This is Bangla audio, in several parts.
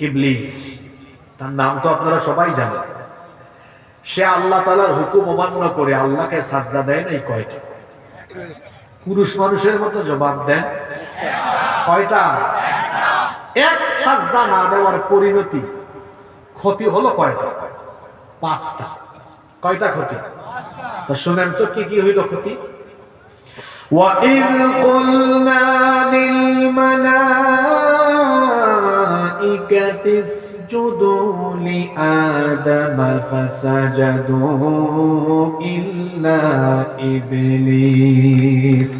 ইবলিস, তার নাম তো আপনারা সবাই জানেন। সে আল্লাহ তাআলার হুকুম অমান্য করে আল্লাহকে সাজদা দেয় নাই কয়টা? পুরুষ মানুষের মতো জবাব দেন, কয়টা? এক সাজদা না দেওয়ার পরিণতি ক্ষতি হলো কয়টা? 5টা। কয়টা ক্ষতি? তো শুনেন তো কি কি হইল ক্ষতি। وَإِذْ قُلْنَا لِلْمَلَائِكَةِ اسْجُدُوا لِآدَمَ فَسَجَدُوا إِلَّا إِبْلِيسَ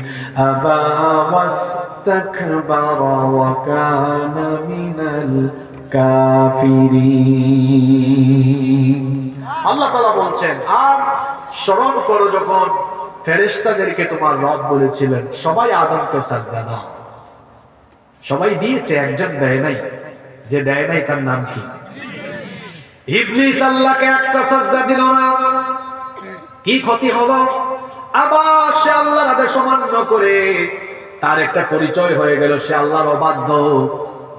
أَبَى وَاسْتَكْبَرَ وَكَانَ مِنَ الْكَافِرِينَ। আল্লাহ তাআলা বলছেন, আর স্মরণ করো যখন ফেরেশতাদেরকে তোমার রব বলেছিলেন সবাই আদমকে সাজদা দাও। সবাই দিয়েছে, একজন দেয় নাই। যে দেয় নাই তার নাম কি? ইবলিস। আল্লাহকে একটা সাজদা দিল না, কি ক্ষতি হলো? আবার সে আল্লাহর আদেশ অমান্য করে তার একটা পরিচয় হয়ে গেল, সে আল্লাহর অবাধ্য।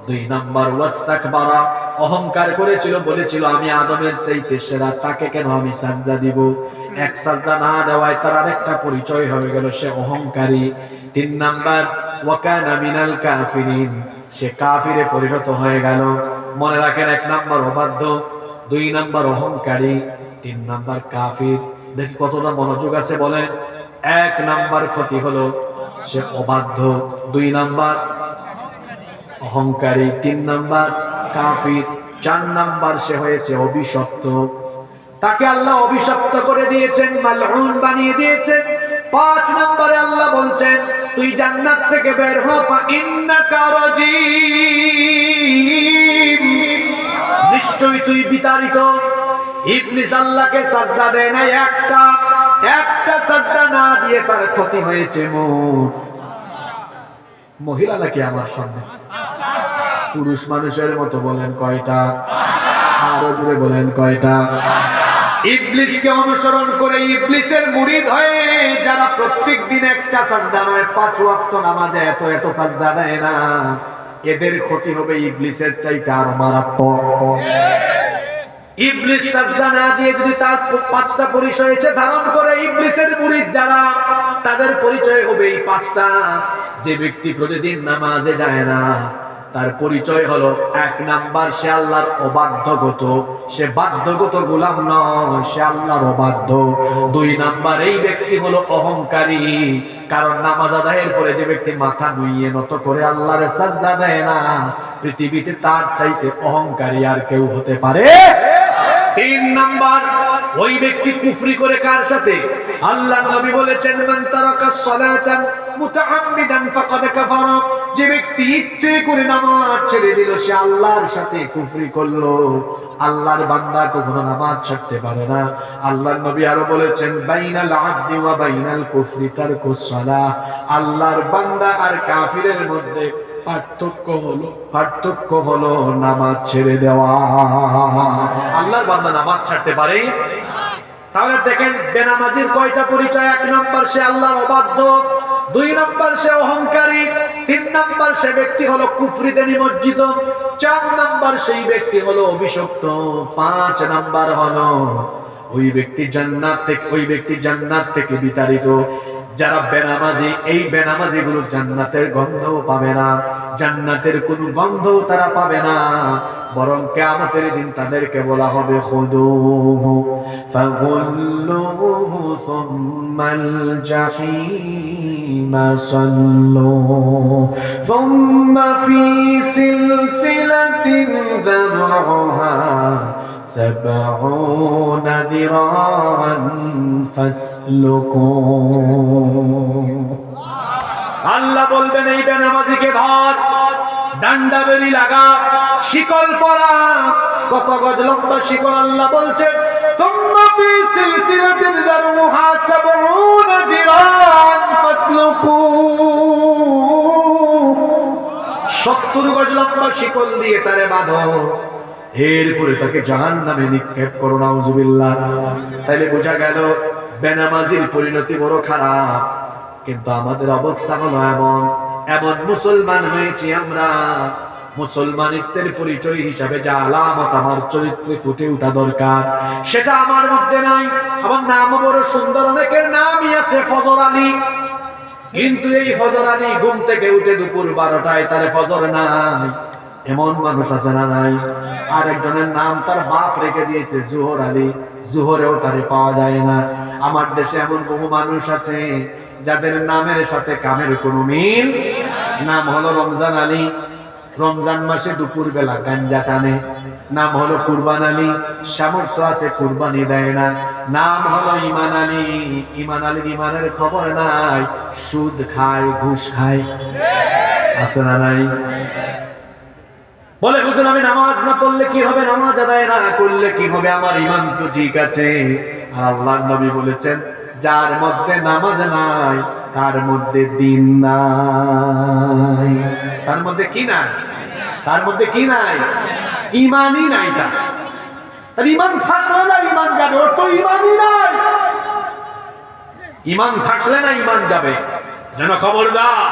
2 নাম্বার ওয়াস্তাকবারা, অহংকার করেছিল, বলেছিল আমি আদমের চাইতে সেরা, তাকে কেন আমি সাজদা দিব? এক সাজদা না দেওয়ায় তার আরেকটা পরিচয় হয়ে গেল, সে অহংকারী। 3 নাম্বার ওয়াকানা মিনাল কাফিরিন, সে কাফিরে পরিণত হয়ে গেল। মনে রাখেন, 1 নাম্বার অবাধ্য, 2 নাম্বার অহংকারী, 3 নাম্বার কাফির। দেখি কতটা মনোযোগ আছে বলেন। 1 নাম্বার ক্ষতি হলো সে অবাধ্য, 2 নাম্বার অহংকারী, 3 নাম্বার কাফির, 4 নাম্বার সে হয়েছে অভিশপ্ত। তাকে আল্লাহ অভিশপ্ত করে দিয়েছেন, মালউন বানিয়ে দিয়েছেন। 5 নম্বরে আল্লাহ বলছেন তুই জান্নাত থেকে বের হ, ফা ইন্নাকা রাজিম, নিশ্চয়ই তুই বিতাড়িত। ইবলিস আল্লাহকে সাজদা দেয় না, একটা সাজদা না দিয়ে তার ক্ষতি হয়েছে মোট। মহিলা নাকি আমার সামনে? পুরুষ মানুষের মতো বলেন কয়টা? আরো জোরে বলেন কয়টা? ইবলিসকে অনুসরণ করে ইবলিসের মুরিদ হয়ে যারা প্রত্যেক দিন একটা সাজদা নয় 5 ওয়াক্ত নামাজে এত এত সাজদা দেয় না, এদের ক্ষতি হবে ইবলিসের চাইতে আরো মারাত্মক। ইবলিস সাজদা না দিয়ে যদি তার 5টা পরিচয় ধারণ করে ইবলিসের মুরিদ যারা, তাদের পরিচয় হবে এই 5টা। যে ব্যক্তি প্রতিদিন নামাজে যায় না, তার পরিচয় হলো 1 নাম্বার সে আল্লাহর অবাধ্যগত, সে বাধ্যগত গোলাম নয়, সে আল্লাহর অবাধ্য। 2 নাম্বার এই ব্যক্তি হলো অহংকারী, কারণ নামাজ আদায়ের পরে যে ব্যক্তি মাথা নুইয়ে নত করে আল্লাহর সাজদা দেয় না, পৃথিবীতে তার চাইতে অহংকারী আর কেউ হতে পারে। 3 নাম্বার ওই ব্যক্তি কুফরি করে কার সাথে? আল্লাহর নবী বলেছেন মান তারাকা সালাতান মুতাআম্মিদান ফাকাদ কাফারা, যে ব্যক্তি ইচ্ছে করে নামাজ ছেড়ে দিল সে আল্লাহর সাথে কুফরি করলো। আল্লাহর বান্দা কখনো নামাজ ছাড়তে পারে না। আল্লাহর নবী আরো বলেছেন বাইনাল আবদি ওয়া বাইনাল কুফরি তারকুস সালাহ, আল্লাহর বান্দা আর কাফিরের মধ্যে পার্থক্য হলো নামাজ ছেড়ে দেওয়া। আল্লাহর বান্দা নামাজ ছাড়তে পারে? তাহলে দেখেন বেনামাজির কয়টা পরিচয়? 1 নাম্বার সে আল্লাহর অবাধ্য, 2 নাম্বার সে অহংকারী, 3 নাম্বার সে ব্যক্তি হলো কুফরিতে নিমজ্জিত, 4 নাম্বার সেই ব্যক্তি হলো অভিশপ্ত, 5 নাম্বার হলো ওই ব্যক্তি জান্নাত থেকে বিতাড়িত। যারা বেনামাজি, এই বেনামাজি গুলো জান্নাতের গন্ধও পাবে না, জান্নাতের কোন গন্ধও তারা পাবে না, বরং কিয়ামতের দিন তাদেরকে বলা হবে খুদুহু ফাগুল্লুহু সুম্মাল জাহিম সাল্লু সুম্মা ফি সিলসিলাতিন যারউহা 70 যিরাআন ফাসলুকু। আল্লাহ বলবেন এই বেনামাজিকে ধর, ডান্ডা বেরি লাগা, শিকল পরা। কত গজ লম্বা শিকল? আল্লাহ বলছেন সুম্মা ফি সিলসিলাতিন যারউহা 70 যিরাআন ফাসলুকু, 70 গজ লম্বা শিকল দিয়ে তারে বাঁধো, এরপরে তাকে জাহান্নামে নিক্ষেপ করো। নাউজুবিল্লাহ। তাইলে বোঝা গেল বেনামাজির পরিণতি বড় খারাপ। কিন্তু আমাদের অবস্থা হলো এমন মুসলমান হয়েছি আমরা, মুসলমানিত্বের পরিচয় হিসাবে যা আলামত আমার চরিত্রে ফুটে ওঠা দরকার সেটা আমার মধ্যে নাই। আমার নাম বড় সুন্দর, অনেকের নামই আছে ফজর আলী, কিন্তু এই ফজর আলী ঘুম থেকে উঠে দুপুর 12টায় তার ফজর নাই, এমন মানুষ আছে না নাই? আর একজনের নাম তার বাপ রেখে দিয়েছে জোহর আলী, জোহরেও তারে পাওয়া যায় না। আমার দেশে এমন বহু মানুষ আছে যাদের নামের সাথে কামের কোনো মিল। নাম হলো রমজান আলী, রমজান মাসে দুপুর বেলা গাঞ্জা টানে। নাম হলো কুরবান আলী, সামর্থ্য আছে কুরবানি দেয় না। নাম হলো ইমান আলী, ইমান আলীর ইমানের খবর নাই, সুদ খায়, ঘুষ খায়, আছে না নাই? বলে হুজুর আমি নামাজ না পড়লে কি হবে, নামাজ আদায় না করলে কি হবে, আমার ইমান তো ঠিক আছে। আর আল্লাহর নবী বলেছেন যার মধ্যে নামাজ নাই তার মধ্যে দিন নাই। তার মধ্যে কি নাই? তার মধ্যে কি নাই? ইমানই নাই। তার ইমান থাকলে না ইমান যাবে, ওর তো ইমানই নাই। ইমান থাকলে না ইমান যাবে। যেন খবরদার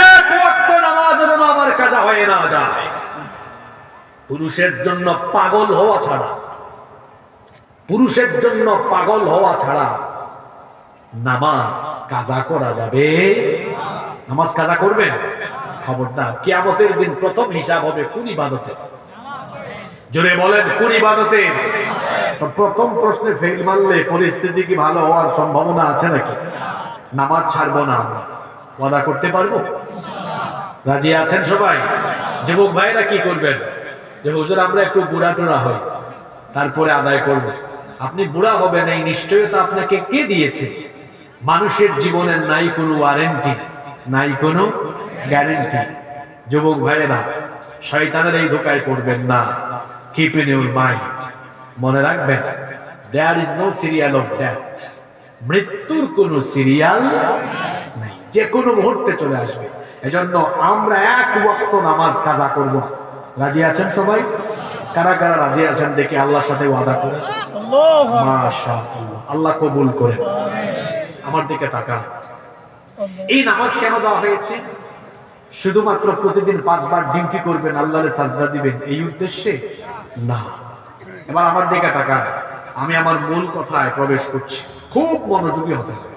এক ওয়াক্ত নামাজ যেন আমার কাজা হয়ে না যায়। পুরুষের জন্য পাগল হওয়া ছাড়া, পুরুষের জন্য পাগল হওয়া ছাড়া নামাজ কাজা করা যাবে? নামাজ কাজা করবেন? খবরদার, কিয়ামতের দিন প্রথম হিসাব হবে কোন ইবাদতে? জোরে বলেন কোন ইবাদতে? প্রথম প্রশ্নে ফেল মারলে পরিস্থিতি কি ভালো হওয়ার সম্ভাবনা আছে নাকি? নামাজ ছাড়বো না আমরা, ওয়াদা করতে পারবো? রাজি আছেন সবাই? যুবক ভাইরা কি করবেন? যে হুজুর আমরা একটু বুড়া টুড়া হই তারপরে আদায় করব। আপনি বুড়া হবেন এই নিশ্চয়তা আপনাকে কে দিয়েছে? মানুষের জীবনের নাই কোনো ওয়ারেন্টি, নাই কোনো গ্যারেন্টি। যুবক ভাইয়েরা শয়তানের এই ধোকায় পড়বেন না। কিপ ইন ইউর মাইন্ড, মনে রাখবেন there is no serial of death. মৃত্যুর কোনো সিরিয়াল নাই, যে কোনো মুহূর্তে চলে আসবে। এজন্য আমরা এক ওয়াক্ত নামাজ কাজা করব। রাজি আছেন সবাই? কারা কারা রাজি আছেন দেখি আল্লাহর সাথে ওয়াদা করে? মাশাআল্লাহ, আল্লাহ কবুল করেন। আমার দিকে তাকান। এই নামাজ কেন দেওয়া হয়েছে? শুধুমাত্র প্রতিদিন 5 বার ডিউটি করবেন, আল্লাহরে সাজদা দিবেন এই উদ্দেশ্যে না। এবার আমার দিকে তাকান, আমি আমার মূল কথায় প্রবেশ করছি, খুব মনোযোগী হতে হবে।